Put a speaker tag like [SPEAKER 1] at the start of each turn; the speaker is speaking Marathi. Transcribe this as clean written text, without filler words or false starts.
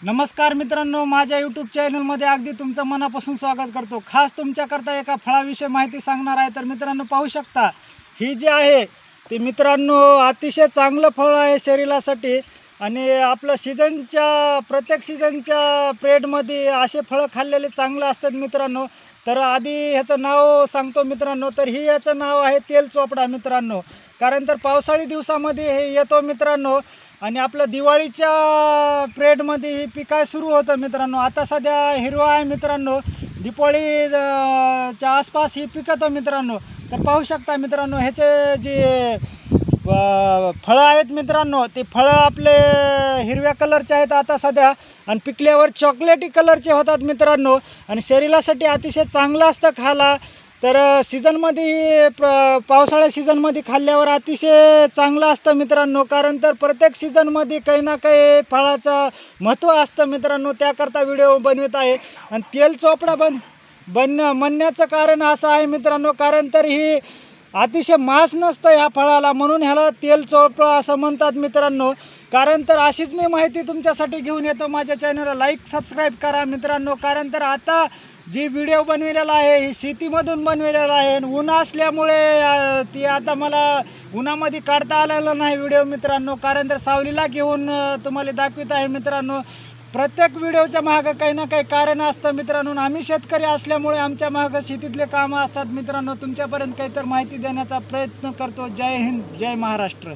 [SPEAKER 1] नमस्कार मित्रांनो, माझ्या यूट्यूब चॅनलमध्ये अगदी तुमचं मनापासून स्वागत करतो। खास तुमच्याकरता एका फळाविषयी माहिती सांगणार आहे। तर मित्रांनो पाहू शकता, ही जी आहे ती मित्रांनो अतिशय चांगलं फळ आहे शरीरासाठी आणि आपलं प्रत्येक सीझनच्या पिरियडमध्ये असे फळं खाल्लेले चांगलं असतात मित्रांनो। तर आधी ह्याचं नाव सांगतो मित्रांनो। तर याचं नाव आहे तेल चोपडा मित्रांनो। कारण तर पावसाळी दिवसामध्ये हे येतो मित्रांनो आणि आपलं दिवाळीच्या पिरियडमध्ये ही पिकाय सुरू होतं मित्रांनो। आता सध्या हिरवा आहे मित्रांनो, च्या आसपास ही पिकतं मित्रांनो। तर पाहू शकता मित्रांनो, ह्याचे जे फळं आहेत मित्रांनो, ते फळं आपले हिरव्या कलरचे आहेत आता सध्या आणि पिकल्यावर चॉकलेटी कलरचे होतात मित्रांनो आणि शरीरासाठी अतिशय चांगलं असतं खायला। तर सीझनमध्ये पावसाळ्या सीझनमध्ये खाल्ल्यावर अतिशय चांगलं असतं मित्रांनो। कारण तर प्रत्येक सीझनमध्ये काही ना काही फळाचं महत्त्व असतं मित्रांनो, त्याकरता व्हिडिओ बनवित आहे। आणि तेल चोपडा म्हणण्याचं कारण असं आहे मित्रांनो, कारण तर ही अतिशय मांस नसतं ह्या फळाला, म्हणून ह्याला तेल चोपडा असं म्हणतात मित्रांनो। कारण तर अशीच मी माहिती तुमच्यासाठी घेऊन येतो। माझ्या चॅनलला लाईक सबस्क्राईब करा मित्रांनो। कारण तर आता जी व्हिडिओ बनविलेला आहे ही शेतीमधून बनविलेला आहे। ऊन असल्यामुळे ती आता मला उन्हामध्ये काढता आलेलं नाही व्हिडिओ मित्रांनो। कारण तर सावलीला घेऊन तुम्हाला दाखवित आहे मित्रांनो। प्रत्येक व्हिडिओच्या मागं काही ना काही कारण असतं मित्रांनो। आम्ही शेतकरी असल्यामुळे आमच्या मागं शेतीतले कामं असतात मित्रांनो। तुमच्यापर्यंत काहीतरी माहिती देण्याचा प्रयत्न करतो। जय हिंद, जय महाराष्ट्र।